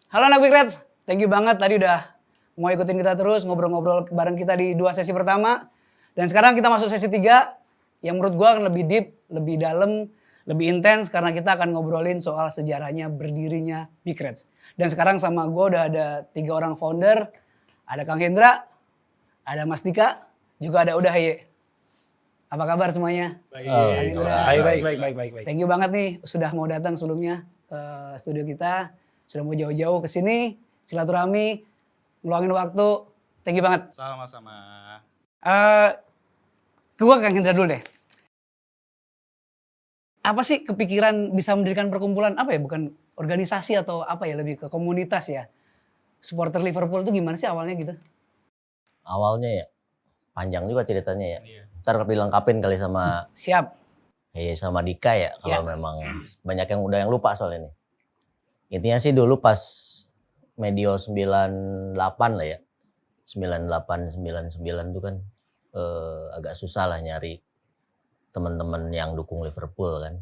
Halo anak Big Reds, thank you banget tadi udah mau ikutin kita terus ngobrol-ngobrol bareng kita di 2 sesi pertama. Dan sekarang kita masuk sesi 3 yang menurut gua akan lebih deep, lebih dalam, lebih intens karena kita akan ngobrolin soal sejarahnya berdirinya Big Reds. Dan sekarang sama gua udah ada 3 orang founder, ada Kang Hendra, ada Mas Dika, juga ada Uda Haye. Apa kabar semuanya? Baik. Thank you banget nih sudah mau datang sebelumnya ke studio kita. Sudah mau jauh-jauh ke sini, silaturahmi, ngeluangin waktu. Thank you banget. Sama-sama. Gue Kang Hendra dulu deh. Apa sih kepikiran bisa mendirikan perkumpulan, apa ya, bukan organisasi atau apa ya, lebih ke komunitas ya. Supporter Liverpool itu gimana sih awalnya gitu? Awalnya ya, panjang juga ceritanya ya. Iya. Ntar dilengkapin kali sama Siap. sama Dika ya, kalau Ya. memang banyak yang udah yang lupa soal ini. Intinya sih dulu pas medio 98 lah ya. 98, 99 tuh kan agak susah lah nyari teman-teman yang dukung Liverpool kan.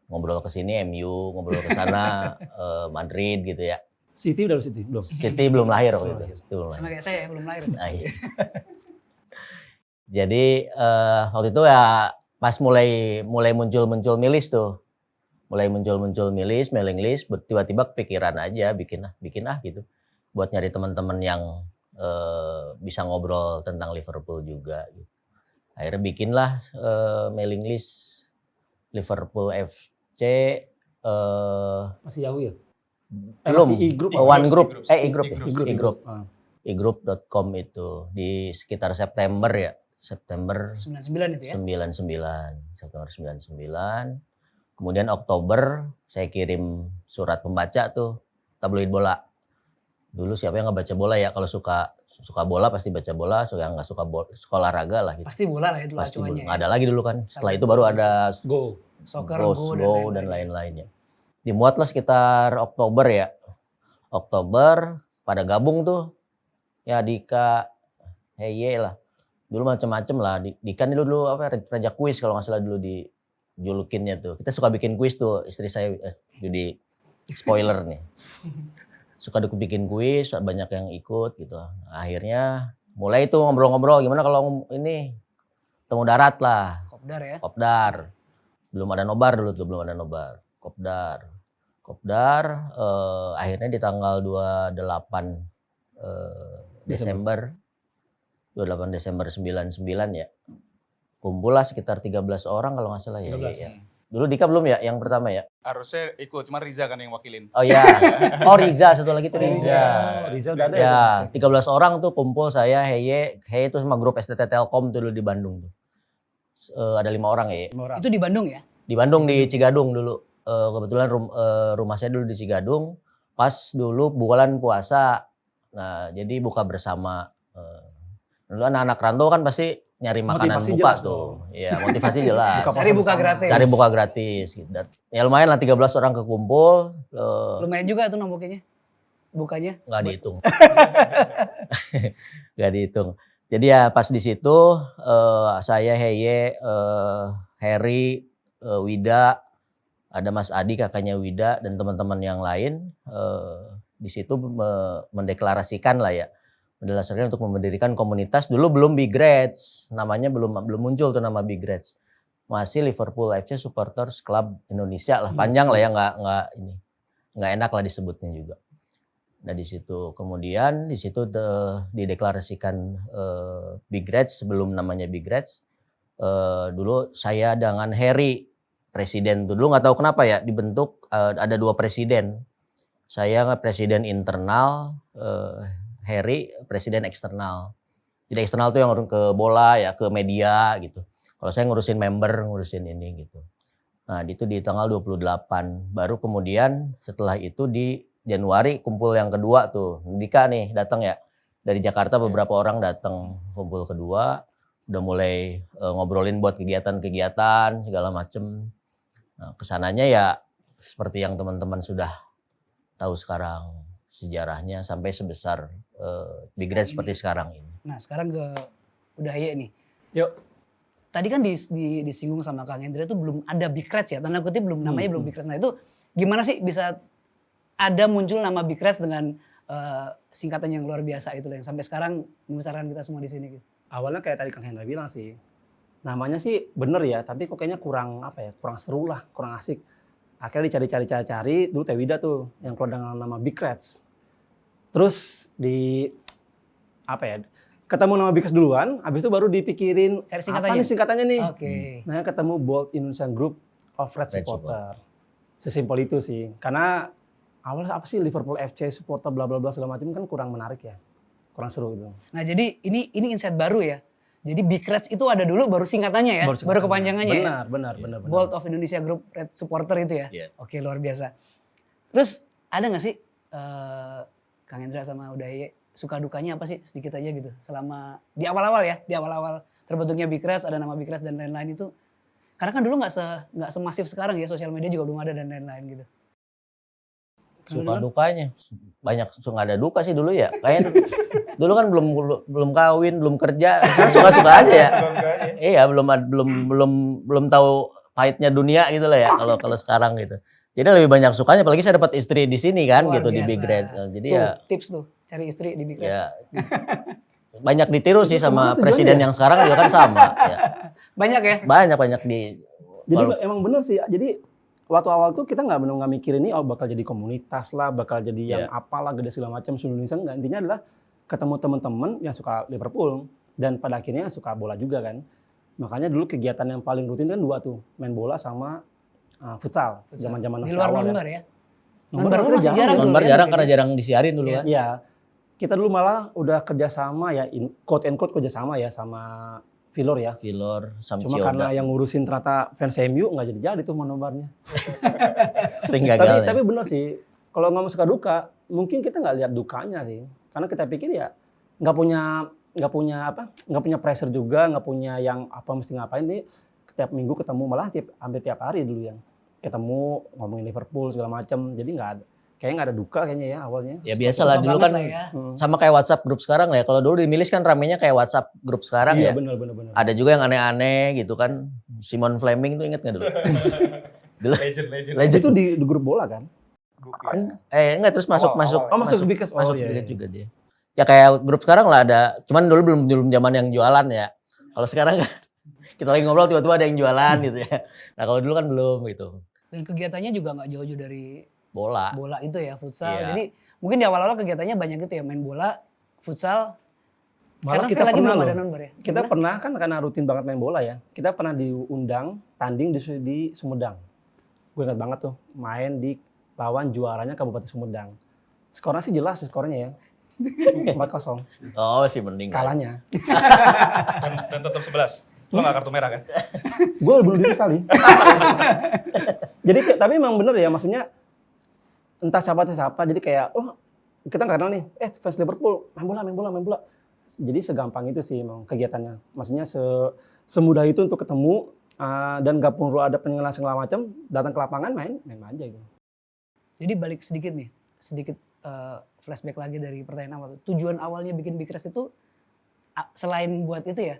Ngobrol ke sini MU, ngobrol ke sana Madrid gitu ya. City udah City belum? City belum lahir waktu itu. City belum lahir. Sama kayak saya belum lahir. Ah, iya. Jadi waktu itu ya pas mulai muncul milis tuh. Mulai muncul milis, mailing list, tiba-tiba kepikiran aja bikin ah gitu. Buat nyari teman-teman yang bisa ngobrol tentang Liverpool juga gitu. Akhirnya bikinlah mailing list Liverpool FC Masih Yahoo ya? belum masih e-group. One Group, E-group. e-group.com itu di sekitar September 99 itu ya? 99, September 99. Kemudian Oktober saya kirim surat pembaca tuh, tabloid bola. Dulu siapa yang nggak baca bola ya? Kalau suka bola pasti baca bola, yang nggak suka olahraga lah gitu. Pasti bola lah ya dulu Pasti acuannya. nggak ada lagi dulu kan. Setelah itu baru ada Go. Soccer, Go dan lain-lainnya. Dimuatlah sekitar Oktober ya. Oktober pada gabung tuh. Ya Dika, Heye lah. Dulu macam-macam lah. Dika ini dulu apa Raja Kuis kalau nggak salah dulu dijulukinnya tuh. Kita suka bikin kuis tuh, istri saya jadi spoiler nih. Suka bikin kuis, banyak yang ikut gitu. Akhirnya mulai tuh ngobrol-ngobrol gimana kalau ini temu darat lah. Kopdar ya? Kopdar. Belum ada nobar dulu tuh, belum ada nobar. Kopdar akhirnya di tanggal 28 Desember 99 ya. Kumpul lah sekitar 13 orang kalau nggak salah ya. 13. Ya. Dulu Dika belum ya yang pertama ya? Harusnya ikut, cuma Riza kan yang wakilin. Oh iya. Oh Riza satu lagi tuh Riza. Riza udah ada Ya, 13 orang tuh kumpul saya, Heye itu sama grup STT Telkom tuh dulu di Bandung tuh. Ada 5 orang ya. Itu di Bandung ya? Di Bandung di Cigadung dulu. Kebetulan rumah saya dulu di Cigadung. Pas dulu bulan puasa. Nah, jadi buka bersama. Dulu anak-anak rantau kan pasti nyari makanan Motivasi buka jelas tuh. Iya, motivasi jelas. Cari buka gratis. Cari buka gratis gitu. Ya lumayan lah 13 orang kekumpul. Lumayan juga tuh nomboknya. Bukanya. Nggak dihitung. Nggak dihitung. Jadi ya pas di situ saya, Heye, Harry, Wida, ada Mas Adi kakaknya Wida dan teman-teman yang lain di situ mendeklarasikan lah ya. Mendasarkan untuk mendirikan komunitas. Dulu belum Big Reds, namanya belum muncul tuh nama Big Reds. Masih Liverpool FC Supporters Club Indonesia lah, panjang lah ya, nggak enak lah disebutnya juga. Nah di situ kemudian di situ dideklarasikan Big Reds sebelum namanya Big Reds. Dulu saya dengan Harry presiden tuh, dulu nggak tahu kenapa ya dibentuk ada 2 presiden. Saya presiden internal. Harry presiden eksternal. Jadi eksternal tuh yang ke bola ya, ke media gitu. Kalau saya ngurusin member, ngurusin ini gitu. Nah, itu di tanggal 28. Baru kemudian setelah itu di Januari kumpul yang kedua tuh. Dika nih datang ya. Dari Jakarta beberapa orang datang kumpul kedua. Udah mulai ngobrolin buat kegiatan-kegiatan segala macem. Nah, kesananya ya seperti yang teman-teman sudah tahu sekarang. Sejarahnya sampai sebesar Big Reds seperti sekarang ini. Nah sekarang ke Uda Haye nih. Yuk. Tadi kan disinggung sama Kang Hendra itu belum ada Big Reds ya. Tanda kutip belum namanya belum Big Reds. Nah itu gimana sih bisa ada muncul nama Big Reds dengan singkatan yang luar biasa itu loh, yang sampai sekarang membesarkan kita semua di sini gitu. Awalnya kayak tadi Kang Hendra bilang sih, namanya sih bener ya, tapi kok kayaknya kurang kurang seru lah, kurang asik. Akhirnya dicari-cari, dulu Teh Wida tuh yang keluar dengan nama Big Reds. Terus ketemu nama Big Reds duluan, habis itu baru dipikirin Cari apa nih singkatannya nih. Oke. Nah ketemu Bold Indonesian Group of Red Supporter. Sesimpel itu sih, karena awalnya apa sih Liverpool FC supporter bla bla bla segala macam kan kurang menarik ya, kurang seru gitu. Nah jadi ini insight baru ya. Jadi Big Reds itu ada dulu baru singkatannya ya, baru kepanjangannya ya. Benar. Bold of Indonesia Group Red Supporter itu ya. Iya. Oke, luar biasa. Terus ada nggak sih Kang Hendra sama Udaye suka dukanya apa sih sedikit aja gitu selama di awal-awal ya, di awal-awal terbentuknya Big Reds, ada nama Big Reds dan lain-lain itu. Karena kan dulu nggak semasif sekarang ya, sosial media juga belum ada dan lain-lain gitu. Suka dukanya banyak, nggak ada duka sih dulu ya. Kayak dulu kan belum kawin, belum kerja, suka-suka aja ya. Iya, belum tahu pahitnya dunia gitu lah ya kalau sekarang gitu. Jadi lebih banyak sukanya, apalagi saya dapat istri di sini kan Luar gitu di biasa. Big Red. Jadi Tuh, ya tips tuh cari istri di Big Reds. ya banyak ditiru sih sama tujuannya presiden ya? yang sekarang juga kan sama ya. Banyak ya? Banyak di Jadi emang bener sih. Jadi waktu awal tuh kita nggak mikirin ini bakal jadi komunitas lah, bakal jadi yang apalah gede segala macam seluruh Indonesia. Nggak, intinya adalah ketemu teman-teman yang suka Liverpool dan pada akhirnya suka bola juga kan. Makanya dulu kegiatan yang paling rutin kan dua tuh, main bola sama futsal. Zaman-zaman Di masih luar awal nonbar ya. ya? Nonbar Nonbar masih jarang dulu nonbar ya, jarang mungkin karena ya. jarang disiarin dulu kan. Iya. Kita dulu malah udah kerjasama ya, quote and quote kerjasama ya sama Vilor ya. Vilor, Cuma Samsioda. karena yang ngurusin ternyata fans MU nggak jadi tuh monobarnya. Sering gagal. Tapi bener sih, kalau ngomong suka duka, mungkin kita nggak lihat dukanya sih, karena kita pikir ya nggak punya pressure juga, nggak punya yang apa mesti ngapain nih. Tiap minggu ketemu, malah hampir tiap hari dulu yang ketemu ngomongin Liverpool segala macam, jadi kayaknya nggak ada duka kayaknya ya awalnya. Ya biasalah Suka dulu banget kan lah ya. sama kayak WhatsApp grup sekarang lah ya. Kalau dulu di Milis kan ramenya kayak WhatsApp grup sekarang Iya ya. benar. Ada juga yang aneh-aneh gitu kan. Simon Fleming tuh inget nggak dulu? Dulu Legend. Itu di grup bola kan? enggak terus masuk Masuk Big Reds. masuk iya. Big Reds juga dia. Ya kayak grup sekarang lah ada. Cuman dulu belum zaman yang jualan ya. Kalau sekarang kan kita lagi ngobrol tiba-tiba ada yang jualan gitu ya. Nah kalau dulu kan belum gitu. Dan kegiatannya juga nggak jauh-jauh dari Bola. bola itu ya, futsal. Iya. Jadi mungkin di awal-awal kegiatannya banyak gitu ya, main bola, futsal. Malah Karena kita sekali lagi pernah belum loh. ada nonbar ya. Kita pernah kan karena rutin banget main bola ya. Kita pernah diundang tanding di Sumedang. Gue ingat banget tuh main di lawan juaranya Kabupaten Sumedang. Skornya sih jelas skornya ya. 4-0 Oh sih mending. kalahnya. Dan tetap 11. Lo gak kartu merah kan? Gue bunuh diri sekali. Jadi tapi memang bener ya, maksudnya entah siapa. Jadi kayak kita nggak kenal nih. Fans Liverpool main bola. Jadi segampang itu sih emang kegiatannya. Maksudnya semudah itu untuk ketemu dan gak perlu ada penjelasan segala macam. Datang ke lapangan main aja gitu. Jadi balik sedikit flashback lagi dari pertanyaan awal. Tujuan awalnya bikin Big Reds itu selain buat itu ya,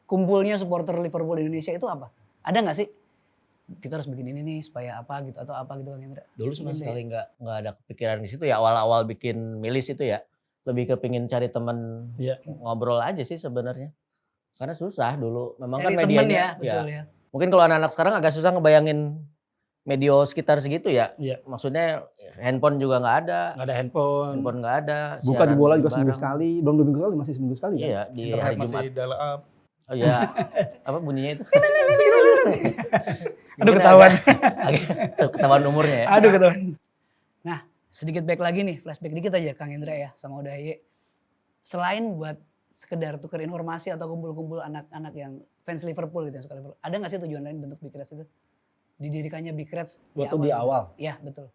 kumpulnya supporter Liverpool Indonesia itu apa? Ada nggak sih? Kita harus bikin ini nih supaya apa gitu atau apa gitu Kang Hendra? Dulu sama sekali nggak ada kepikiran di situ ya. Awal-awal bikin Milis itu ya lebih kepingin cari temen ngobrol aja sih sebenarnya. Karena susah dulu. Memang Cari kan temen medianya ya, betul ya. Mungkin kalau anak-anak sekarang agak susah ngebayangin media sekitar segitu ya. Iya. Maksudnya handphone juga nggak ada. Nggak ada handphone. Handphone nggak ada. Buka di siaran bola juga seminggu bareng. sekali. Belum 2 minggu sekali, masih seminggu sekali kan? Iya di Internet hari Jumat. masih dial up. Oh iya. Apa bunyinya itu? Aduh ketahuan. Ketahuan umurnya ya. Aduh ketahuan. Nah sedikit back lagi nih, flashback dikit aja Kang Hendra ya sama Udaye. Selain buat sekedar tukar informasi atau kumpul-kumpul anak-anak yang fans Liverpool gitu yang suka Liverpool. Ada nggak sih tujuan lain bentuk Big Reds itu? Didirikannya Big Reds Waktu di awal. Iya betul.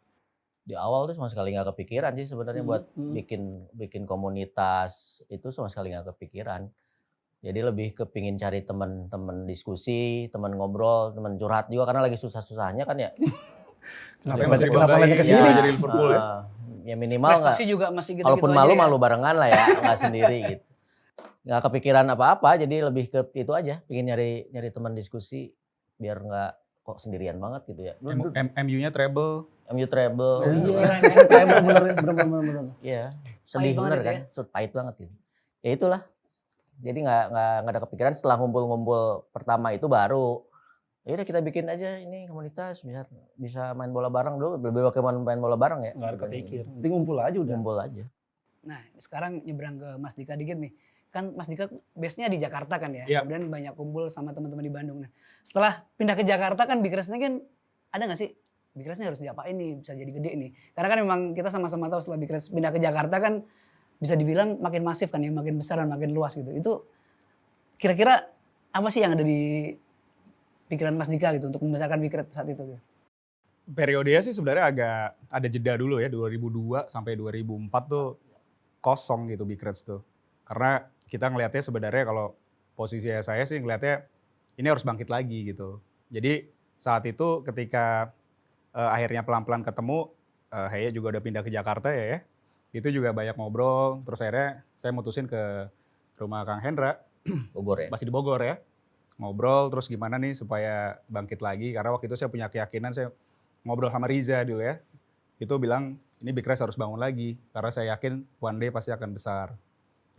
Di awal tuh sama sekali nggak kepikiran sih sebenarnya buat bikin komunitas itu sama sekali nggak kepikiran. Jadi lebih kepingin cari teman-teman diskusi, teman ngobrol, teman curhat juga karena lagi susah-susahnya kan ya. Kenapa lagi kesini? Jadi Liverpool ya. Ya minimal nggak. Prestasi juga masih gitu-gitu Kalaupun aja malu ya. barengan lah ya, nggak sendiri gitu. Nggak kepikiran apa-apa, jadi lebih ke itu aja, pengen nyari teman diskusi biar nggak kok sendirian banget gitu ya. MU-nya treble. MU treble. Bener. Iya, sedih Pahit bener banget kan, pahit banget gitu. Ya itulah. Jadi nggak ada kepikiran setelah ngumpul-ngumpul pertama itu baru ya udah kita bikin aja ini komunitas biar bisa main bola bareng dulu, lebih pakai main bola bareng ya. Nggak ada kepikir. Nanti ngumpul aja udah. Ngumpul aja. Nah, sekarang nyebrang ke Mas Dika dikit nih. Kan Mas Dika base-nya di Jakarta kan ya. Iya. Kemudian banyak kumpul sama teman-teman di Bandung. Nah, setelah pindah ke Jakarta kan Big Reds ini kan ada gak sih Big Reds-nya harus diapain nih bisa jadi gede nih. Karena kan memang kita sama-sama tahu setelah Big Reds pindah ke Jakarta kan bisa dibilang makin masif kan ya, makin besar dan makin luas gitu. Itu kira-kira apa sih yang ada di pikiran Mas Dika gitu untuk membesarkan Big Reds saat itu gitu? Periodenya sih sebenarnya agak ada jeda dulu ya, 2002 sampai 2004 tuh kosong gitu Big Reds tuh. Karena kita ngelihatnya sebenarnya kalau posisi saya sih ngelihatnya ini harus bangkit lagi gitu. Jadi saat itu ketika akhirnya pelan-pelan ketemu, Heye juga udah pindah ke Jakarta ya. Itu juga banyak ngobrol, terus akhirnya saya mutusin ke rumah Kang Hendra, Bogor ya. masih di Bogor ya. Ngobrol terus gimana nih supaya bangkit lagi, karena waktu itu saya punya keyakinan, saya ngobrol sama Riza dulu ya. Itu bilang ini Big Reds harus bangun lagi, karena saya yakin one day pasti akan besar.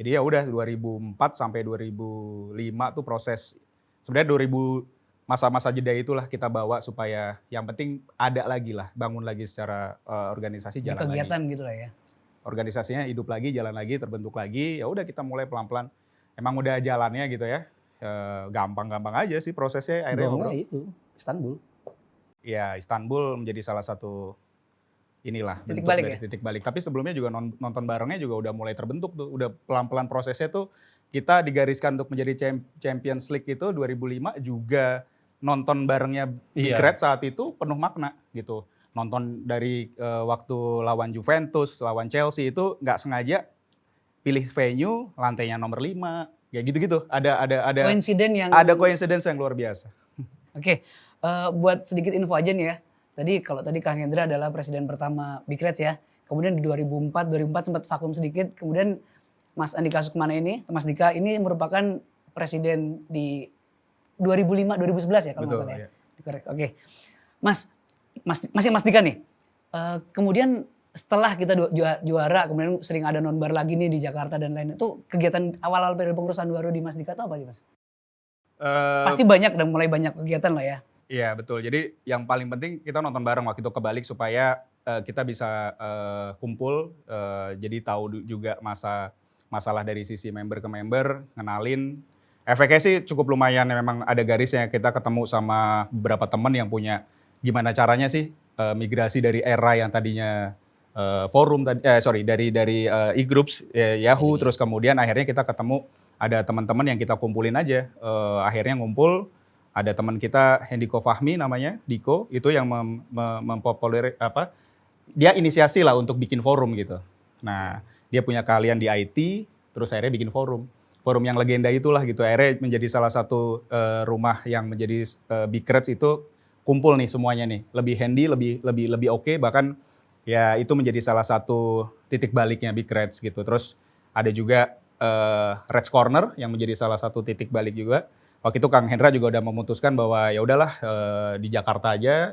Jadi ya udah 2004 sampai 2005 tuh proses, sebenarnya 2000 masa-masa jeda itulah kita bawa supaya yang penting ada lagi lah, bangun lagi secara organisasi, jalan lagi. Kegiatan gitu lah ya. Organisasinya hidup lagi, jalan lagi, terbentuk lagi. Ya udah kita mulai pelan-pelan. Emang udah jalannya gitu ya. Gampang-gampang aja sih prosesnya. Akhirnya ngobrol. itu Istanbul. Ya Istanbul menjadi salah satu inilah Titik bentuk balik dari ya? titik balik. Tapi sebelumnya juga nonton barengnya juga udah mulai terbentuk tuh. Udah pelan-pelan prosesnya tuh kita digariskan untuk menjadi Champions League itu 2005 juga nonton barengnya Big Iya. Reds saat itu penuh makna gitu. Nonton dari waktu lawan Juventus, lawan Chelsea itu nggak sengaja pilih venue lantainya nomor 5, kayak gitu-gitu. Ada Koinsiden yang ada coincidence yang luar biasa. Oke, buat sedikit info aja nih ya. Tadi kalau tadi Kang Hendra adalah presiden pertama Big Reds ya. Kemudian di 2004 sempat vakum sedikit. Kemudian Mas Andika Sukmana ini, Mas Dika ini merupakan presiden di 2005 2011 ya kalau nggak Betul, salah ya. iya. Korek. Oke. Masih Mas Dika nih. Kemudian setelah kita juara, kemudian sering ada nonbar lagi nih di Jakarta dan lain itu, kegiatan awal-awal periode pengurusan baru di Mas Dika itu apa sih Mas? Pasti banyak dan mulai banyak kegiatan lah ya. Iya betul. Jadi yang paling penting kita nonton bareng waktu itu kebalik supaya kita bisa kumpul. Jadi tahu juga masalah dari sisi member ke member, ngenalin. Efeknya sih cukup lumayan, memang ada garisnya. Kita ketemu sama beberapa teman yang punya gimana caranya sih migrasi dari era yang tadinya forum dari e-groups Yahoo, terus kemudian akhirnya kita ketemu ada teman-teman yang kita kumpulin aja. Akhirnya ngumpul. Ada teman kita Hendiko Fahmi namanya, Diko, itu yang mempopuler dia inisiasi lah untuk bikin forum gitu. Nah, dia punya keahlian di IT, terus akhirnya bikin forum. Forum yang legenda itulah gitu. Akhirnya menjadi salah satu rumah yang menjadi Big Reds itu kumpul nih semuanya nih. Lebih handy, lebih oke, bahkan ya itu menjadi salah satu titik baliknya Big Reds gitu. Terus ada juga Reds Corner yang menjadi salah satu titik balik juga. Waktu itu Kang Hendra juga udah memutuskan bahwa ya udahlah di Jakarta aja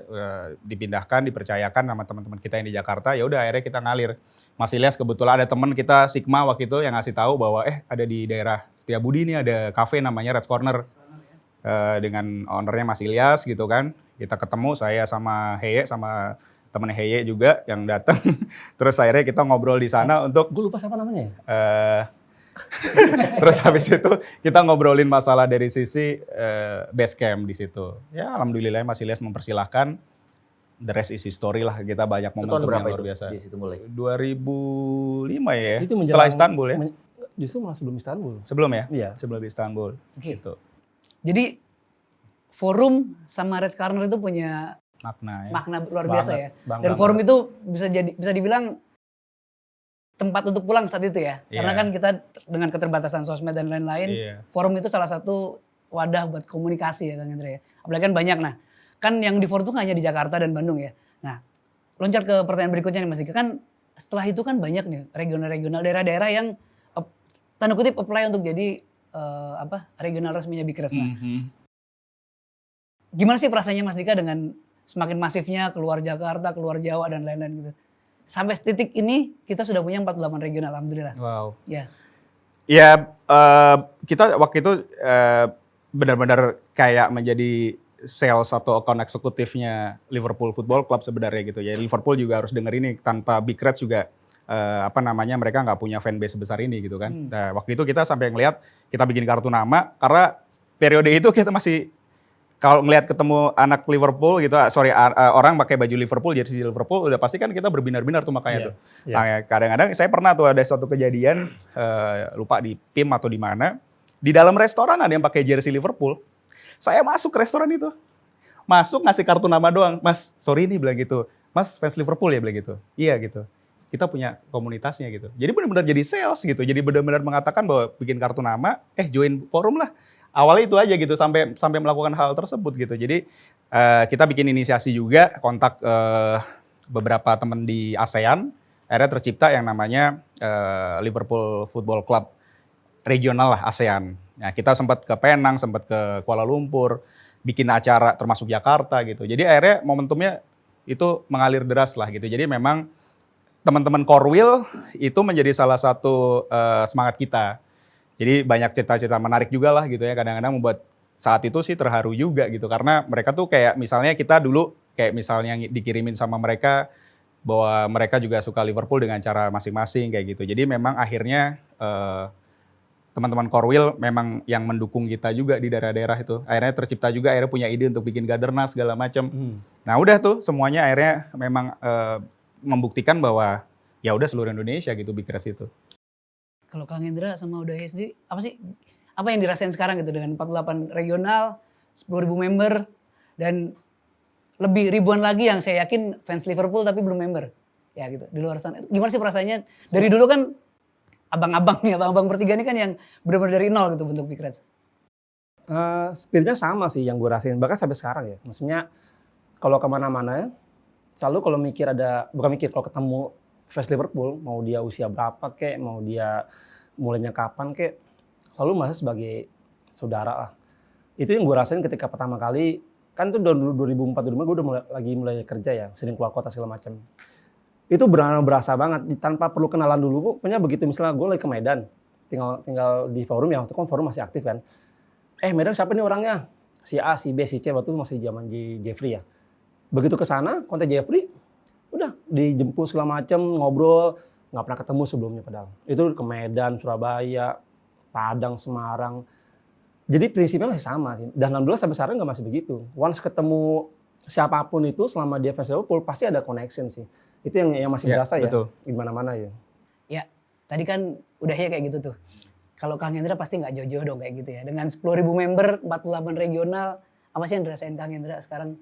dipindahkan, dipercayakan sama teman-teman kita yang di Jakarta. Ya udah akhirnya kita ngalir. Mas Ilyas kebetulan ada teman kita Sigma waktu itu yang ngasih tahu bahwa ada di daerah Setiabudi nih ada cafe namanya Reds Corner dengan ownernya Mas Ilyas gitu kan. Kita ketemu, saya sama Heye sama temen Heye juga yang datang. Terus akhirnya kita ngobrol di sana untuk Gue lupa siapa namanya ya? terus habis itu kita ngobrolin masalah dari sisi base camp di situ. Ya alhamdulillah Mas Ilyas mempersilahkan. The rest is history lah. Kita banyak Itu tahun momentum berapa yang luar itu biasa. di situ mulai? 2005 ya. Itu Setelah Istanbul ya. Justru malah sebelum Istanbul. Sebelum ya? Iya. Sebelum Istanbul. Oke. Gitu. Jadi forum sama Reds Corner itu punya Makna ya. makna luar biasa Banget, ya. bangga Dan forum itu bisa dibilang tempat untuk pulang saat itu ya. Karena Iya. kan kita dengan keterbatasan sosmed dan lain-lain, Iya. forum itu salah satu wadah buat komunikasi ya Kang Hendra ya. Apalagi kan banyak. Nah, kan yang di forum itu nggak hanya di Jakarta dan Bandung ya. Nah, loncat ke pertanyaan berikutnya nih Mas Dika. Kan setelah itu kan banyak nih regional-regional daerah-daerah yang tanda kutip apply untuk jadi regional resminya Big Reds. Nah, Mhm. gimana sih perasaannya Mas Dika dengan semakin masifnya keluar Jakarta, keluar Jawa dan lain-lain gitu. Sampai titik ini kita sudah punya 48 regional, alhamdulillah. Wow. Ya. Ya, kita waktu itu benar-benar kayak menjadi sales atau account eksekutifnya Liverpool Football Club sebenarnya gitu ya. Liverpool juga harus denger ini, tanpa Big Reds juga mereka nggak punya fanbase sebesar ini gitu kan. Nah, waktu itu kita sampai ngelihat kita bikin kartu nama karena periode itu kita masih kalau ngelihat ketemu anak Liverpool gitu, orang pakai baju Liverpool, jersey Liverpool, udah pasti kan kita berbinar-binar tuh makanya tuh. Nah, kadang-kadang saya pernah tuh ada suatu kejadian, lupa di PIM atau di mana, di dalam restoran ada yang pakai jersey Liverpool. Saya masuk ke restoran itu, masuk ngasih kartu nama doang, Mas, sorry nih bilang gitu, Mas fans Liverpool ya bilang gitu, iya gitu. Kita punya komunitasnya gitu. Jadi benar-benar jadi sales gitu, jadi benar-benar mengatakan bahwa bikin kartu nama, join forum lah. Awalnya itu aja gitu sampai melakukan hal tersebut gitu. Jadi kita bikin inisiasi juga kontak beberapa teman di ASEAN. Akhirnya tercipta yang namanya Liverpool Football Club regional lah ASEAN. Nah, kita sempat ke Penang, sempat ke Kuala Lumpur, bikin acara termasuk Jakarta gitu. Jadi akhirnya momentumnya itu mengalir deras lah gitu. Jadi memang teman-teman Korwil itu menjadi salah satu semangat kita. Jadi banyak cerita-cerita menarik juga lah gitu ya, kadang-kadang membuat saat itu sih terharu juga gitu. Karena mereka tuh kayak misalnya kita dulu kayak misalnya dikirimin sama mereka bahwa mereka juga suka Liverpool dengan cara masing-masing kayak gitu. Jadi memang akhirnya teman-teman Korwil memang yang mendukung kita juga di daerah-daerah itu. Akhirnya tercipta juga, akhirnya punya ide untuk bikin Gadernas segala macam. Nah udah tuh semuanya akhirnya memang membuktikan bahwa ya udah seluruh Indonesia gitu Big Reds itu. Kalau Kang Hendra sama Udaye sendiri, apa yang dirasain sekarang gitu dengan 48 regional, 10.000 member, dan lebih ribuan lagi yang saya yakin fans Liverpool tapi belum member. Ya gitu, di luar sana. Gimana sih perasaannya? Dari dulu kan abang-abang bertiga ini kan yang benar-benar dari nol gitu bentuk Big Reds. Spiritnya sama sih yang gue rasain, bahkan sampai sekarang ya. Maksudnya kalau kemana-mana, selalu kalau kalau ketemu fans Liverpool, mau dia usia berapa kek, mau dia mulainya kapan kek, selalu merasa sebagai saudara lah. Itu yang gue rasain ketika pertama kali, kan itu 2004-2005 gue udah mulai kerja ya, sering keluar kota segala macam. Itu benar-benar berasa banget, tanpa perlu kenalan dulu. Pokoknya begitu misalnya gue lagi ke Medan, tinggal di forum ya, waktu itu kan forum masih aktif kan. Medan siapa nih orangnya? Si A, si B, si C, waktu itu masih zaman Jeffrey ya. Begitu ke sana, kontak Jeffrey, udah dijemput segala macam, ngobrol, nggak pernah ketemu sebelumnya padahal. Itu ke Medan, Surabaya, Padang, Semarang. Jadi prinsipnya masih sama sih. Dan alhamdulillah sampai sekarang nggak masih begitu. Once ketemu siapapun itu selama dia fans Liverpool pasti ada connection sih. Itu yang masih berasa ya. Di mana-mana ya. Ya, tadi kan udahnya kayak gitu tuh. Kalau Kang Hendra pasti nggak jauh-jauh dong kayak gitu ya. Dengan 10.000 member, 48 regional, apa sih yang dirasain Kang Hendra sekarang?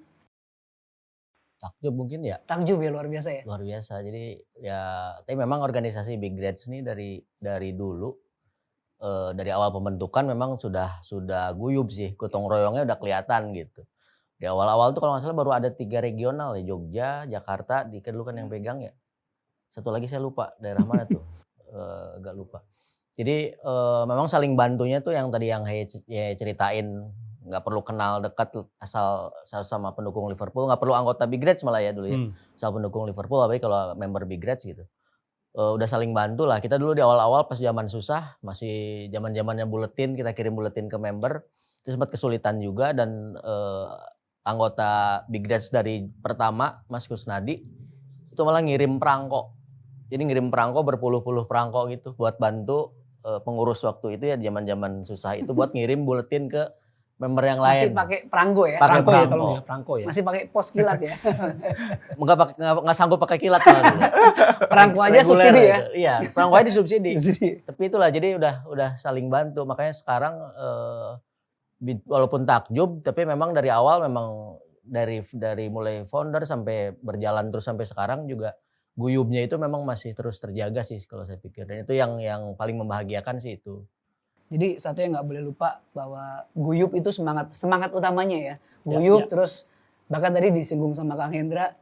Takjub mungkin ya. Takjub ya, luar biasa ya. Luar biasa. Jadi ya, tapi memang organisasi Big Reds ini dari dulu, dari awal pembentukan memang sudah guyup sih, gotong royongnya udah kelihatan gitu. Di awal-awal tuh kalau nggak salah baru ada 3 regional ya, Jogja, Jakarta, Dika dulu kan yang pegang ya. Satu lagi saya lupa daerah mana tuh, agak lupa. Jadi memang saling bantunya tuh yang tadi yang Heye ceritain. Nggak perlu kenal dekat, asal sama pendukung Liverpool, nggak perlu anggota Big Reds malah ya dulu ya, asal pendukung Liverpool, apalagi kalau member Big Reds gitu. Udah saling bantu lah. Kita dulu di awal-awal pas zaman susah, masih zaman-zamannya buletin, kita kirim buletin ke member, itu sempat kesulitan juga dan anggota Big Reds dari pertama, Mas Kusnadi, itu malah ngirim perangko. Jadi ngirim perangko berpuluh-puluh perangko gitu buat bantu pengurus waktu itu ya zaman-zaman susah itu buat ngirim buletin ke member yang lain. Masih pakai perangko ya? Perangko ya, tolong ya, perangko ya. Masih pakai pos kilat ya? Nggak sanggup pakai kilat malah dulu. Perangko aja subsidi ya? Iya, perangko aja disubsidi. Tapi itulah, jadi udah saling bantu. Makanya sekarang walaupun takjub, tapi memang dari awal memang dari mulai founder sampai berjalan terus sampai sekarang juga guyubnya itu memang masih terus terjaga sih kalau saya pikir. Dan itu yang paling membahagiakan sih itu. Jadi satu yang nggak boleh lupa bahwa guyub itu semangat utamanya ya. Guyub terus bahkan tadi disinggung sama Kang Hendra,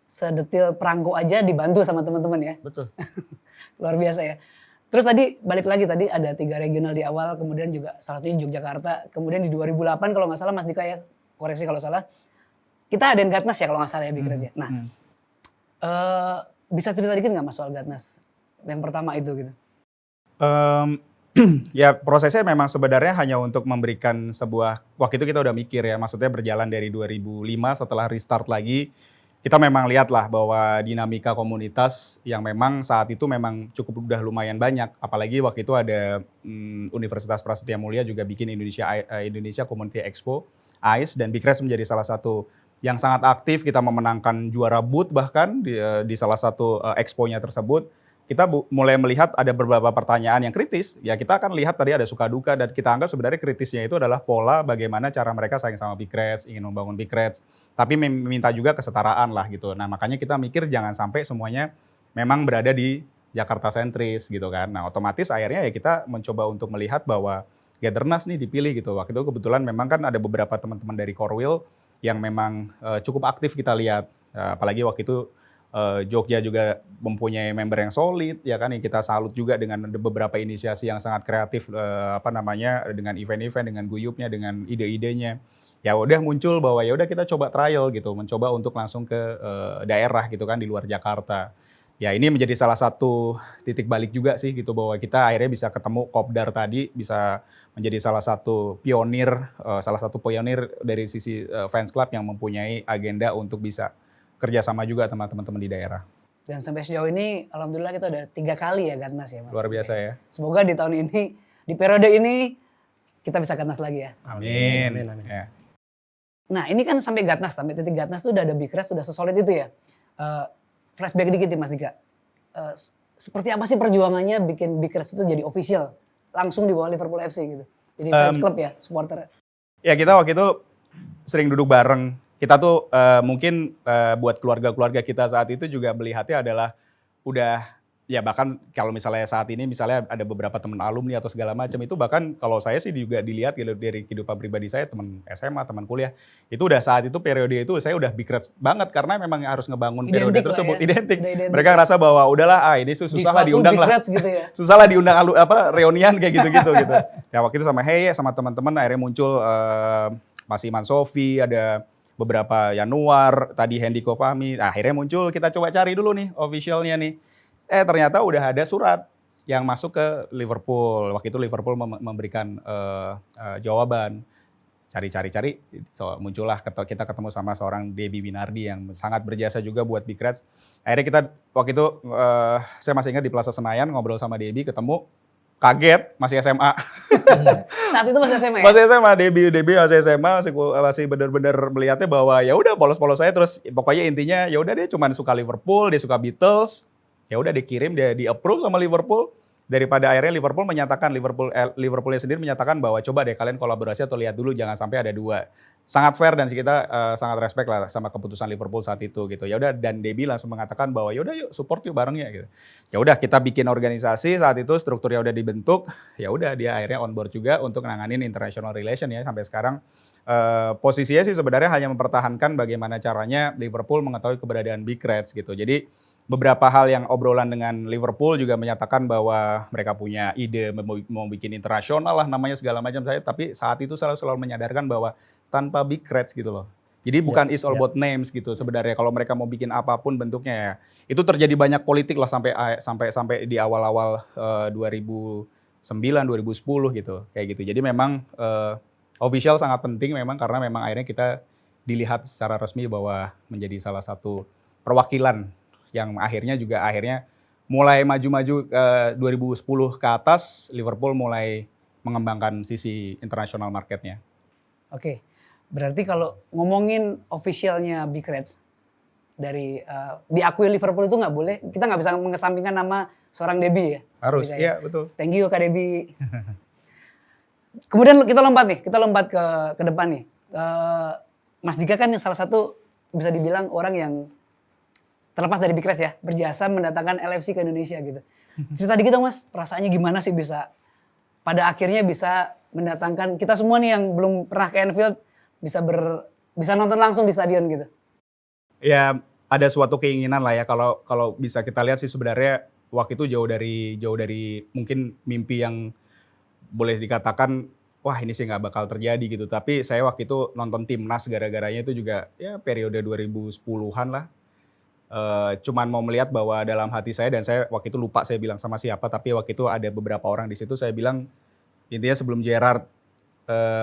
sedetil perangko aja dibantu sama teman-teman ya. Betul. Luar biasa ya. Terus tadi balik lagi tadi ada 3 regional di awal, kemudian juga salah satunya Yogyakarta, kemudian di 2008 kalau nggak salah Mas Dika ya, koreksi kalau salah, kita adain Gatnas ya kalau nggak salah ya Big Reds ya. Nah, bisa cerita dikit nggak Mas soal Gatnas yang pertama itu gitu? Ya prosesnya memang sebenarnya hanya untuk memberikan sebuah, waktu itu kita udah mikir ya, maksudnya berjalan dari 2005 setelah restart lagi, kita memang lihatlah bahwa dinamika komunitas yang memang saat itu memang cukup udah lumayan banyak, apalagi waktu itu ada Universitas Prasetya Mulia juga bikin Indonesia Community Expo, AIS, dan Big Reds menjadi salah satu yang sangat aktif, kita memenangkan juara booth bahkan di salah satu expo-nya tersebut. Kita mulai melihat ada beberapa pertanyaan yang kritis. Ya kita akan lihat tadi ada suka duka dan kita anggap sebenarnya kritisnya itu adalah pola bagaimana cara mereka saing sama Big Reds, ingin membangun Big Reds, tapi meminta juga kesetaraan lah gitu. Nah makanya kita mikir jangan sampai semuanya memang berada di Jakarta sentris gitu kan. Nah otomatis akhirnya ya kita mencoba untuk melihat bahwa Gathernas nih dipilih gitu. Waktu itu kebetulan memang kan ada beberapa teman-teman dari Korwil yang memang cukup aktif kita lihat. Apalagi waktu itu Jogja juga mempunyai member yang solid ya kan, yang kita salut juga dengan beberapa inisiasi yang sangat kreatif dengan event-event, dengan guyupnya, dengan ide-idenya. Ya udah muncul bahwa ya udah kita coba trial gitu, mencoba untuk langsung ke daerah gitu kan di luar Jakarta. Ya ini menjadi salah satu titik balik juga sih gitu, bahwa kita akhirnya bisa ketemu Kopdar tadi, bisa menjadi salah satu pionir dari sisi fans club yang mempunyai agenda untuk bisa kerjasama juga sama teman-teman di daerah. Dan sampai sejauh ini alhamdulillah kita udah 3 kali ya Gatnas ya Mas. Luar biasa ya. Semoga di tahun ini, di periode ini kita bisa Gatnas lagi ya. Amin. Ya. Nah ini kan sampai Gatnas, sampai titik Gatnas tuh udah ada Big Reds, sudah sesolid itu ya. Flashback dikit nih Mas Dika. Seperti apa sih perjuangannya bikin Big Reds itu jadi official langsung di bawah Liverpool FC gitu. Jadi fans club ya, supporter. Ya kita waktu itu sering duduk bareng. Kita tuh mungkin buat keluarga-keluarga kita saat itu juga melihatnya adalah udah ya bahkan kalau misalnya saat ini misalnya ada beberapa teman alumni atau segala macam itu, bahkan kalau saya sih juga dilihat gitu dari kehidupan pribadi saya, teman SMA, teman kuliah, itu udah saat itu periode itu saya udah Big Reds banget karena memang harus ngebangun periode tersebut ya. Identik. Mereka ngerasa bahwa udahlah ini susah lah diundang lah. Gitu ya. Susah lah diundang reunian kayak gitu-gitu gitu. Ya waktu itu sama sama teman-teman akhirnya muncul Mas Iman Sofi, ada beberapa Yanuar, tadi Hendiko Fahmi, akhirnya muncul, kita coba cari dulu nih officialnya nih. Ternyata udah ada surat yang masuk ke Liverpool. Waktu itu Liverpool memberikan jawaban. Cari-cari, muncullah kita ketemu sama seorang Debbie Winardi yang sangat berjasa juga buat Big Reds. Akhirnya kita waktu itu, saya masih ingat di Plaza Senayan ngobrol sama Debbie, ketemu, kaget, masih SMA. Saat itu masih SMA ya? Masih SMA, Debbie masih SMA, masih benar-benar melihatnya bahwa ya udah polos-polos saya, terus pokoknya intinya ya udah dia cuma suka Liverpool, dia suka Beatles, ya udah dikirim, dia di-approve sama Liverpool. Daripada akhirnya Liverpoolnya sendiri menyatakan bahwa coba deh kalian kolaborasi atau lihat dulu, jangan sampai ada dua. Sangat fair dan kita sangat respect lah sama keputusan Liverpool saat itu gitu. Ya udah, dan Debbie langsung mengatakan bahwa ya udah yuk support yuk bareng ya gitu. Ya udah kita bikin organisasi, saat itu strukturnya udah dibentuk. Ya udah dia akhirnya on board juga untuk nanganin international relation ya sampai sekarang. Posisinya sih sebenarnya hanya mempertahankan bagaimana caranya Liverpool mengetahui keberadaan Big Reds gitu. Jadi beberapa hal yang obrolan dengan Liverpool juga menyatakan bahwa mereka punya ide mau bikin internasional lah namanya segala macam, tapi saat itu selalu menyadarkan bahwa tanpa Big Reds gitu loh. Jadi bukan is all about names gitu sebenarnya, kalau mereka mau bikin apapun bentuknya ya. Itu terjadi banyak politik lah sampai di awal-awal 2009 2010 gitu kayak gitu. Jadi memang official sangat penting memang, karena memang akhirnya kita dilihat secara resmi bahwa menjadi salah satu perwakilan yang akhirnya mulai maju-maju 2010 ke atas, Liverpool mulai mengembangkan sisi international marketnya. Oke, berarti kalau ngomongin officialnya Big Reds dari diakui Liverpool itu nggak boleh, kita nggak bisa mengesampingkan nama seorang Debbie ya. Harus, iya betul. Thank you Kak Debbie. Kemudian kita lompat ke depan nih. Mas Dika kan salah satu bisa dibilang orang yang terlepas dari Big Reds ya, berjasa mendatangkan LFC ke Indonesia gitu. Cerita dikit dong Mas, perasaannya gimana sih bisa pada akhirnya bisa mendatangkan kita semua nih yang belum pernah ke Anfield bisa nonton langsung di stadion gitu. Ya ada suatu keinginan lah ya, kalau bisa kita lihat sih sebenarnya waktu itu jauh dari mungkin mimpi yang boleh dikatakan wah ini sih nggak bakal terjadi gitu. Tapi saya waktu itu nonton timnas gara-garanya itu juga ya periode 2010-an lah. Cuman mau melihat bahwa dalam hati saya, dan saya waktu itu lupa saya bilang sama siapa, tapi waktu itu ada beberapa orang di situ, saya bilang intinya sebelum Gerrard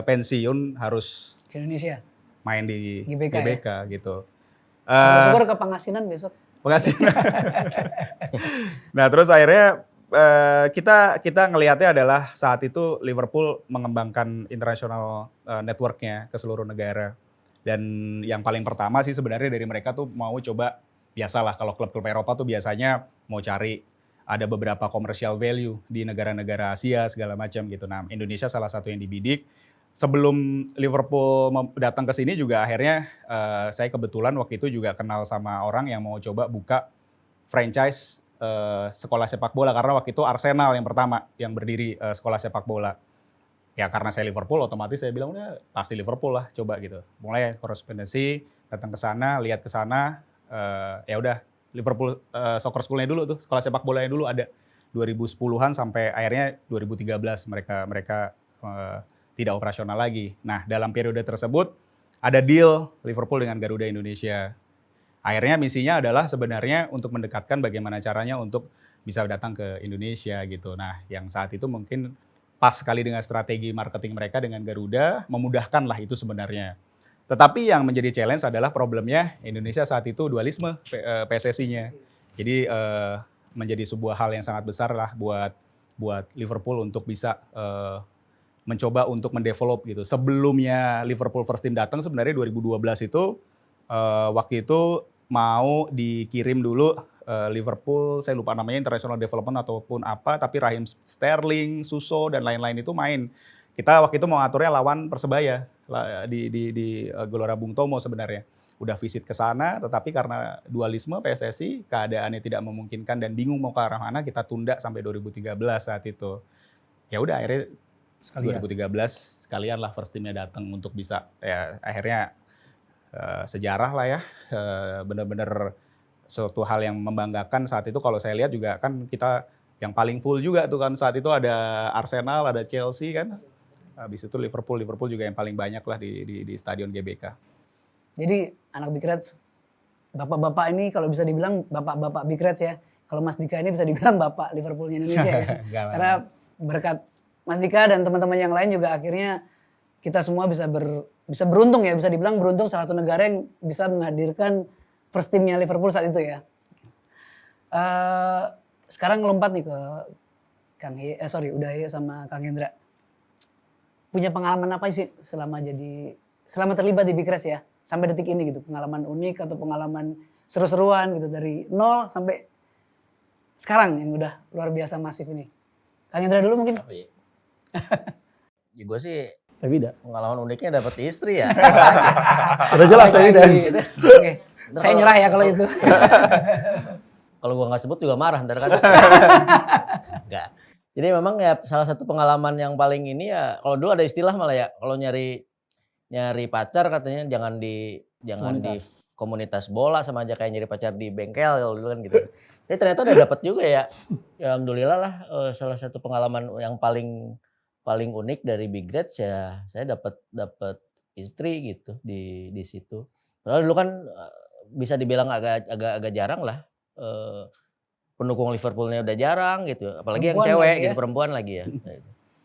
pensiun harus Ke Indonesia. main di GBK, GBK gitu. Syukur-syukur ke Pangasinan besok. Makasih. Nah terus akhirnya kita ngelihatnya adalah saat itu Liverpool mengembangkan international networknya ke seluruh negara. Dan yang paling pertama sih sebenarnya dari mereka tuh mau coba, biasalah kalau klub-klub Eropa tuh biasanya mau cari ada beberapa commercial value di negara-negara Asia segala macam gitu. Nah Indonesia salah satu yang dibidik. Sebelum Liverpool datang ke sini juga akhirnya saya kebetulan waktu itu juga kenal sama orang yang mau coba buka franchise sekolah sepak bola, karena waktu itu Arsenal yang pertama yang berdiri sekolah sepak bola. Ya karena saya Liverpool otomatis saya bilang udah pasti Liverpool lah coba gitu. Mulai korespondensi, datang ke sana, lihat ke sana, ya udah Liverpool Soccer School-nya dulu tuh, sekolah sepak bolanya dulu ada 2010-an sampai akhirnya 2013 mereka tidak operasional lagi. Nah, dalam periode tersebut ada deal Liverpool dengan Garuda Indonesia. Akhirnya misinya adalah sebenarnya untuk mendekatkan bagaimana caranya untuk bisa datang ke Indonesia gitu. Nah, yang saat itu mungkin pas sekali dengan strategi marketing mereka dengan Garuda, memudahkan lah itu sebenarnya. Tetapi yang menjadi challenge adalah problemnya Indonesia saat itu dualisme PSSI-nya. Jadi menjadi sebuah hal yang sangat besar lah buat Liverpool untuk bisa mencoba untuk mendevelop gitu. Sebelumnya Liverpool first team datang sebenarnya 2012 itu waktu itu mau dikirim dulu Liverpool, saya lupa namanya International Development ataupun apa, tapi Raheem Sterling, Suso dan lain-lain itu main. Kita waktu itu mau ngaturnya lawan Persebaya di Gelora Bung Tomo sebenarnya. Udah visit ke sana, tetapi karena dualisme PSSI keadaannya tidak memungkinkan dan bingung mau ke arah mana, kita tunda sampai 2013 saat itu. Ya udah akhirnya 2013 sekalian lah first teamnya datang untuk bisa ya akhirnya sejarah lah ya, benar-benar suatu hal yang membanggakan saat itu. Kalau saya lihat juga kan kita yang paling full juga tuh kan saat itu, ada Arsenal, ada Chelsea kan, habis itu Liverpool juga yang paling banyak lah di Stadion GBK. Jadi anak Big Reds, bapak-bapak ini kalau bisa dibilang bapak-bapak Big Reds ya. Kalau Mas Dika ini bisa dibilang bapak Liverpoolnya Indonesia ya. Karena berkat Mas Dika dan teman-teman yang lain juga akhirnya kita semua bisa beruntung ya, bisa dibilang beruntung salah satu negara yang bisa menghadirkan first teamnya Liverpool saat itu ya. Sekarang ngelompat nih ke Uday sama Kang Hendra. Punya pengalaman apa sih selama terlibat di Big Reds ya, sampai detik ini gitu, pengalaman unik atau pengalaman seru-seruan gitu dari nol sampai sekarang yang udah luar biasa masif ini. Kang Hendra dulu mungkin. Apa ya? Ya gue sih Tapi tidak. pengalaman uniknya dapat istri ya. Udah jelas tadi dah. Oke, saya nyerah ya kalau itu. Kalau gua nggak sebut juga marah ntar kan. Enggak. Jadi memang ya salah satu pengalaman yang paling ini ya, kalau dulu ada istilah malah ya, kalau nyari pacar katanya jangan di komunitas bola, sama aja kayak nyari pacar di bengkel kalau dulu kan gitu. Tapi ternyata udah dapat juga ya. Ya alhamdulillah lah, salah satu pengalaman yang paling unik dari Big Reds ya, saya dapat istri gitu di situ. Padahal dulu kan bisa dibilang agak jarang lah. Pendukung Liverpoolnya udah jarang gitu, apalagi Perempuan yang cewek lagi ya. gitu, perempuan lagi ya. Nah,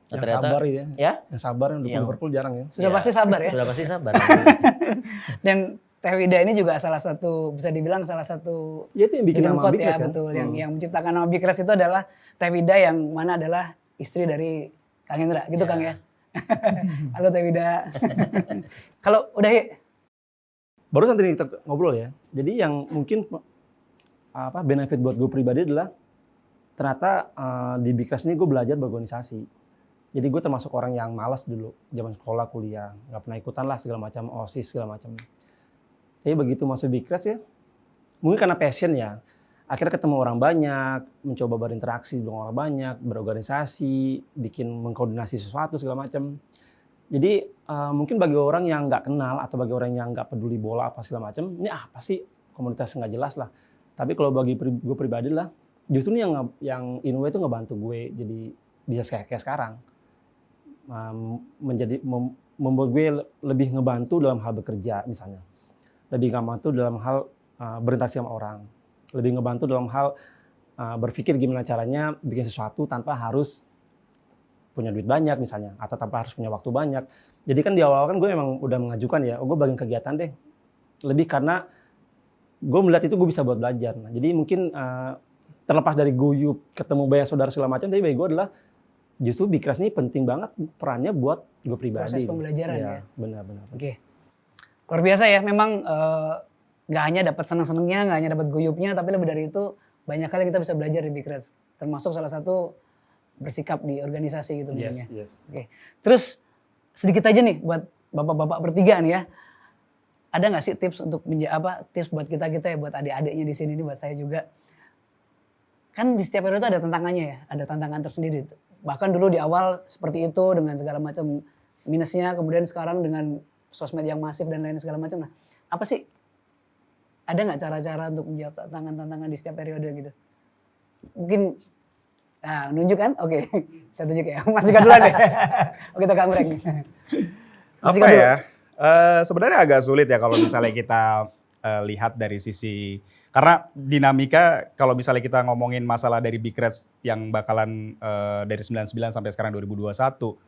Yang ternyata sabar ya. Ya? Yang sabar yang dukung Liverpool jarang ya. Sudah pasti sabar ya. Sudah pasti sabar. Dan Teh Wida ini juga salah satu, bisa dibilang salah satu Ya itu yang bikin hidden nama code Big ya, Reds kan. betul. Yang menciptakan nama Big Reds itu adalah Teh Wida, yang mana adalah istri dari Kang Hendra, gitu Ya. Kang ya. Halo Teh Wida. Kalau udah Barusan tadi kita ngobrol ya. Jadi yang mungkin benefit buat gue pribadi adalah ternyata di Big Reds ini gue belajar berorganisasi. Jadi gue termasuk orang yang malas dulu, zaman sekolah, kuliah, nggak pernah ikutan lah segala macam, OSIS segala macam. Jadi begitu masuk Big Reds ya, mungkin karena passion ya, akhirnya ketemu orang banyak, mencoba berinteraksi dengan orang banyak, berorganisasi, mengkoordinasi sesuatu segala macam. Jadi mungkin bagi orang yang nggak kenal atau bagi orang yang nggak peduli bola apa segala macam, ini apa sih, komunitas nggak jelas lah. Tapi kalau bagi gue pribadi lah, justru ini yang in a way itu ngebantu gue jadi bisa kayak sekarang. membuat gue lebih ngebantu dalam hal bekerja misalnya, lebih ngebantu dalam hal berinteraksi sama orang, lebih ngebantu dalam hal berpikir gimana caranya bikin sesuatu tanpa harus punya duit banyak misalnya, atau tanpa harus punya waktu banyak. Jadi kan di awal kan gue emang udah mengajukan ya, gue bagian kegiatan deh, lebih karena gue melihat itu gue bisa buat belajar. Nah, jadi mungkin terlepas dari guyup, ketemu banyak saudara segala macam, tapi bagi gue adalah justru Bikres ini penting banget perannya buat gue pribadi. Proses pembelajaran ya. Benar-benar. Oke. Luar biasa ya, memang nggak hanya dapat senang-senangnya, nggak hanya dapat guyupnya, tapi lebih dari itu banyak kali kita bisa belajar di Bikres. Termasuk salah satu bersikap di organisasi gitu mungkin ya. Yes. Oke. Terus sedikit aja nih buat bapak-bapak bertiga nih ya. Ada nggak sih tips untuk tips buat kita ya, buat adik-adiknya di sini nih, buat saya juga. Kan di setiap periode itu ada tantangannya ya, ada tantangan tersendiri. Bahkan dulu di awal seperti itu dengan segala macam minusnya, kemudian sekarang dengan sosmed yang masif dan lain segala macam. Nah, apa sih? Ada nggak cara-cara untuk menjawab tantangan-tantangan di setiap periode gitu? Mungkin nunjuk kan? Oke, saya tunjuk ya. Mas Dika duluan deh. Oke, kita kamreng. Apa ya? Sebenarnya agak sulit ya kalau misalnya kita lihat dari sisi, karena dinamika kalau misalnya kita ngomongin masalah dari Bikres yang bakalan dari 99 sampai sekarang 2021,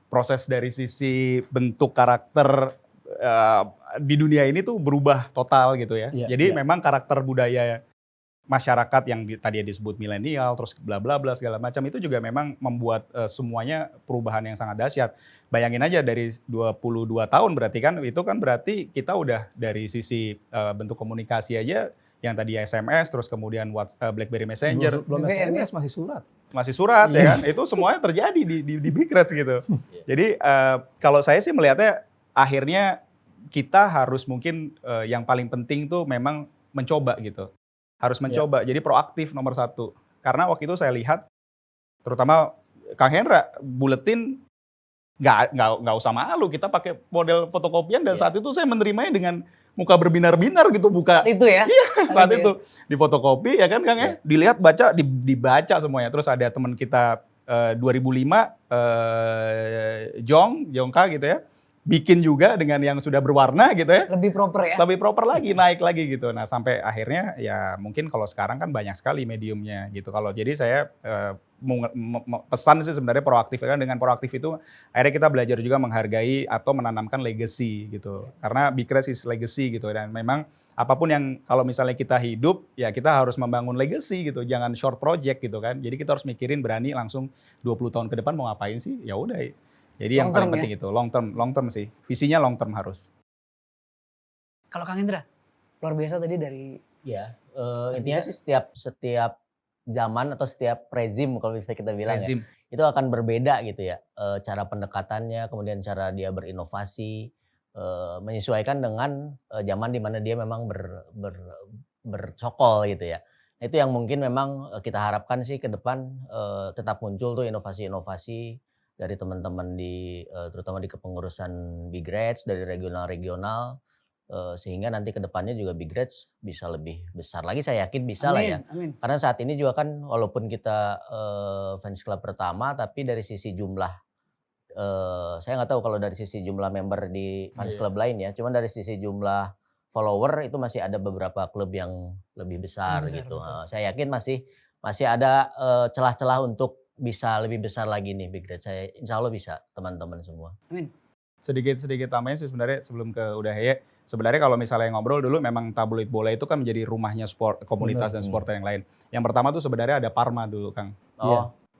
proses dari sisi bentuk karakter di dunia ini tuh berubah total gitu ya. Jadi memang karakter budaya masyarakat yang tadi disebut milenial, terus bla bla bla segala macam itu juga memang membuat semuanya perubahan yang sangat dahsyat. Bayangin aja dari 22 tahun berarti kan, itu kan berarti kita udah dari sisi bentuk komunikasi aja yang tadi SMS, terus kemudian BlackBerry Messenger. Belum SMS, masih surat. Masih surat ya kan, itu semuanya terjadi di Bikres gitu. Jadi kalau saya sih melihatnya akhirnya kita harus mungkin yang paling penting tuh memang mencoba gitu. Harus mencoba, jadi proaktif nomor 1. Karena waktu itu saya lihat, terutama Kang Hendra, buletin nggak usah malu, kita pakai model fotokopian dan saat itu saya menerimanya dengan muka berbinar-binar gitu, buka. Itu ya? Iya, saat itu di fotokopi ya kan Kang ya, dilihat baca, dibaca semuanya. Terus ada teman kita 2005 Jongka gitu ya, bikin juga dengan yang sudah berwarna gitu ya. Lebih proper ya? Lebih proper lagi, naik lagi gitu. Nah sampai akhirnya ya mungkin kalau sekarang kan banyak sekali mediumnya gitu. Kalau jadi saya pesan sih sebenarnya proaktif kan, dengan proaktif itu akhirnya kita belajar juga menghargai atau menanamkan legacy gitu. Karena Bikres is legacy gitu, dan memang apapun yang kalau misalnya kita hidup ya kita harus membangun legacy gitu. Jangan short project gitu kan. Jadi kita harus mikirin berani langsung 20 tahun ke depan mau ngapain sih? Ya udah. Jadi yang paling penting itu long term sih. Visinya long term harus. Kalau Kang Hendra, luar biasa tadi dari intinya sih setiap zaman atau setiap rezim kalau bisa kita bilang ya, itu akan berbeda gitu ya. Cara pendekatannya, kemudian cara dia berinovasi, menyesuaikan dengan zaman di mana dia memang bercokol gitu ya. Itu yang mungkin memang kita harapkan sih ke depan tetap muncul tuh inovasi-inovasi dari teman-teman terutama di kepengurusan Bikres dari regional-regional, sehingga nanti ke depannya juga Bikres bisa lebih besar lagi, saya yakin bisa lah ya. Amin. Karena saat ini juga kan walaupun kita fans club pertama, tapi dari sisi jumlah, saya nggak tahu kalau dari sisi jumlah member di fans club lain ya, cuman dari sisi jumlah follower itu masih ada beberapa klub yang lebih besar gitu. Saya yakin masih ada celah-celah untuk bisa lebih besar lagi nih Bikres. Saya insya Allah bisa, teman-teman semua. Amin. Sedikit tambahin sih sebenarnya sebelum ke Udahaye. Sebenarnya kalau misalnya ngobrol dulu memang tabloid bola itu kan menjadi rumahnya sport, komunitas dan supporter yang lain. Yang pertama tuh sebenarnya ada Parma dulu Kang.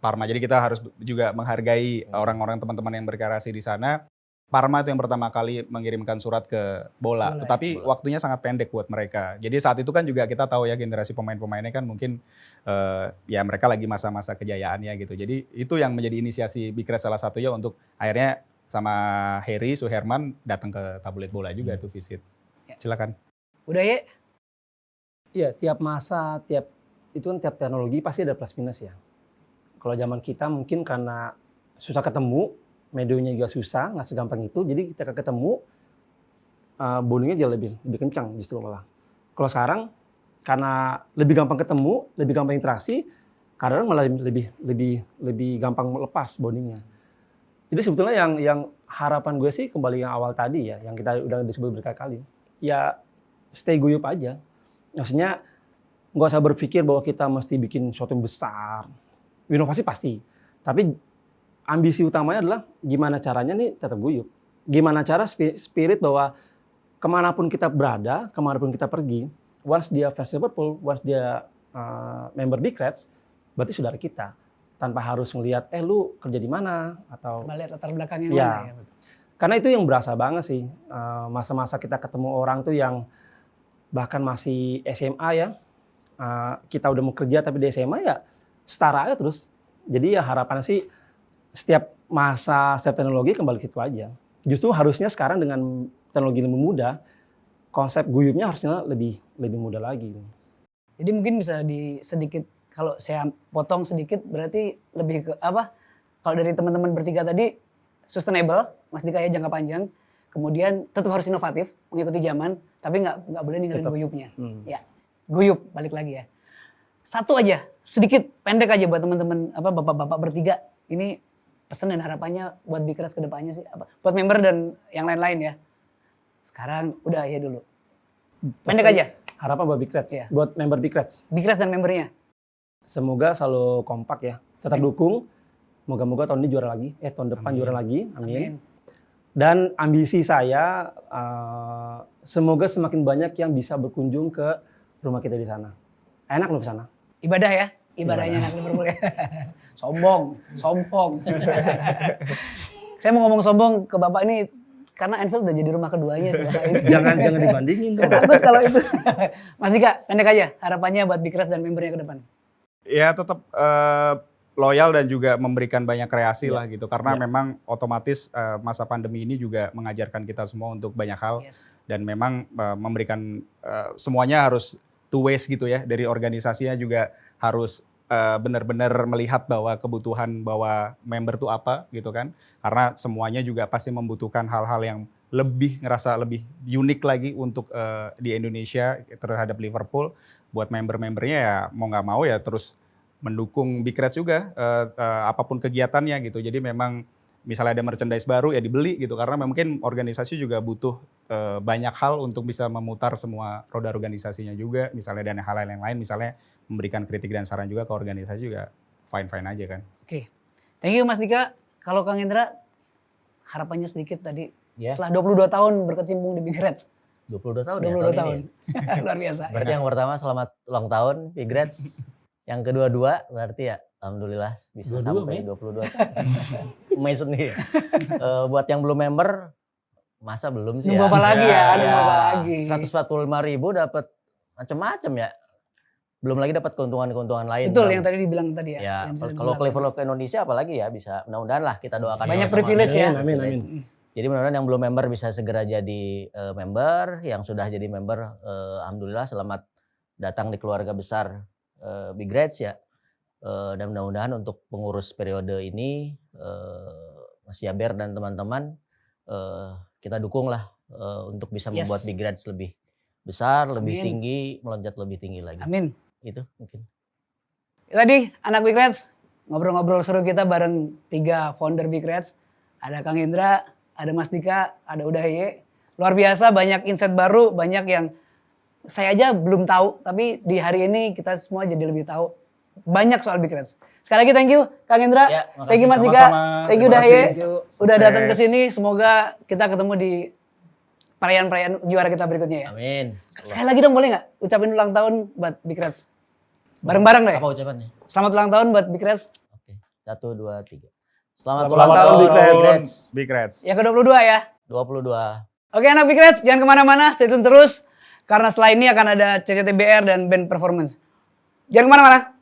Parma. Jadi kita harus juga menghargai orang-orang teman-teman yang berkreasi di sana. Parma itu yang pertama kali mengirimkan surat ke bola. Tetapi waktunya sangat pendek buat mereka. Jadi saat itu kan juga kita tahu ya generasi pemain-pemainnya kan mungkin ya mereka lagi masa-masa kejayaannya gitu. Jadi itu yang menjadi inisiasi Bikres salah satunya untuk akhirnya sama Heri Suherman datang ke tabloid bola juga tuh visit. Silakan. Udah ya? Iya, tiap masa, tiap teknologi pasti ada plus minus ya. Kalau zaman kita mungkin karena susah ketemu, medianya juga susah, nggak segampang itu. Jadi kita ketemu, bondingnya jadi lebih kencang justru malah. Kalau sekarang karena lebih gampang ketemu, lebih gampang interaksi, kadang malah lebih gampang lepas bondingnya. Jadi sebetulnya yang harapan gue sih kembali yang awal tadi ya, yang kita udah disebut berkali-kali. Ya stay guyup aja. Maksudnya nggak usah berpikir bahwa kita mesti bikin sesuatu yang besar. Inovasi pasti. Tapi ambisi utamanya adalah gimana caranya nih tetap guyup. Gimana cara spirit bahwa kemanapun kita berada, kemanapun kita pergi, once dia fans Liverpool, once dia member Big Reds, berarti saudara kita. Tanpa harus ngelihat, lu kerja di mana atau Coba lihat latar belakangnya ya. mana ya. Karena itu yang berasa banget sih, masa-masa kita ketemu orang tuh yang bahkan masih SMA ya, kita udah mau kerja tapi di SMA ya setara aja terus. Jadi ya harapannya sih setiap masa, setiap teknologi kembali ke situ aja. Justru harusnya sekarang dengan teknologi lebih mudah, konsep guyupnya harusnya lebih mudah lagi. Jadi mungkin bisa sedikit, kalau saya potong sedikit berarti lebih ke apa? Kalau dari teman-teman bertiga tadi sustainable, Mas Dika ya jangka panjang. Kemudian tetap harus inovatif, mengikuti zaman, tapi nggak boleh ninggalin guyupnya. Ya, guyup balik lagi ya. Satu aja, sedikit, pendek aja buat teman-teman apa bapak-bapak bertiga. Ini pesan dan harapannya buat Big Reds ke depannya sih apa? Buat member dan yang lain-lain ya. Sekarang udah ya dulu. Pendek aja. Harapan buat Big Reds, Iya. buat member Big Reds. Big Reds dan membernya. Semoga selalu kompak ya, tetap dukung. Moga-moga tahun ini juara lagi, tahun depan juara lagi, amin. Dan ambisi saya, semoga semakin banyak yang bisa berkunjung ke rumah kita di sana. Enak loh ke sana. Ibadah ya, ibadahnya anak Liverpool ya. Sombong. Saya mau ngomong sombong ke Bapak ini karena Anfield udah jadi rumah keduanya sih Bapak ini. jangan dibandingin dong. Takut kalau itu. Mas Dika, pendek aja harapannya buat Big Reds dan membernya ke depan. Ya tetap loyal dan juga memberikan banyak kreasi lah gitu. Karena memang otomatis masa pandemi ini juga mengajarkan kita semua untuk banyak hal. Yes. Dan memang memberikan semuanya harus two ways gitu ya. Dari organisasinya juga harus benar-benar melihat bahwa kebutuhan bahwa member tuh apa gitu kan. Karena semuanya juga pasti membutuhkan hal-hal yang ngerasa lebih unik lagi untuk di Indonesia terhadap Liverpool. Buat member-membernya ya mau nggak mau ya terus mendukung Big Reds juga apapun kegiatannya gitu. Jadi memang misalnya ada merchandise baru ya dibeli gitu. Karena mungkin organisasi juga butuh banyak hal untuk bisa memutar semua roda organisasinya juga. Misalnya dan hal-hal yang lain misalnya memberikan kritik dan saran juga ke organisasi juga fine-fine aja kan. Oke. Thank you Mas Dika. Kalau Kang Indra harapannya sedikit tadi. Setelah 22 tahun berkecimpung di Big Reds. 22 tahun 22 ya tahun. ini. Luar biasa. Berarti yang pertama selamat ulang tahun Big Reds. Yang kedua-dua berarti ya alhamdulillah bisa 22, sampai 22 tahun. Amazing nih. Buat yang belum member masa belum sih Nunggu ya. apa lagi ya? Nunggu apa lagi? 145.000 dapat macam-macam ya. Belum lagi dapat keuntungan-keuntungan lain. Betul yang tadi dibilang tadi ya. Ya, yang bisa kalau dibilang. Clever ke Indonesia apalagi ya bisa mudah-mudahan lah kita doakan. Banyak sama-sama. privilege ya. Amin. Jadi mudah-mudahan yang belum member bisa segera jadi member, yang sudah jadi member alhamdulillah selamat datang di keluarga besar Big Reds ya. Dan mudah-mudahan untuk pengurus periode ini Mas Yaber dan teman-teman kita dukung lah untuk bisa membuat Big Reds lebih besar, lebih tinggi, melonjak lebih tinggi lagi. Amin. Itu mungkin. Tadi anak Big Reds ngobrol-ngobrol seru kita bareng 3 founder Big Reds. Ada Kang Indra, ada Mas Dika, ada Udaye. Luar biasa banyak insight baru, banyak yang saya aja belum tahu. Tapi di hari ini kita semua jadi lebih tahu banyak soal Big Reds. Sekali lagi thank you Kang Indra, Ya, thank you Mas Dika, Sama-sama. thank you Terima Udaye. kasih. Udah datang ke Sukses. sini, semoga kita ketemu di perayaan-perayaan juara kita berikutnya ya. Amin. Sekali lagi dong boleh nggak ucapin ulang tahun buat Big Reds? Bareng-bareng deh. Apa ucapannya? Selamat ulang tahun buat Big Reds. Oke. 1, 2, 3. Selamat Selamat ulang tahun, tahun Big Reds. Big Reds. Yang ke-22 ya. 22. Oke anak Big Reds, jangan kemana-mana, stay tune terus. Karena setelah ini akan ada CCTBR dan band performance. Jangan kemana-mana.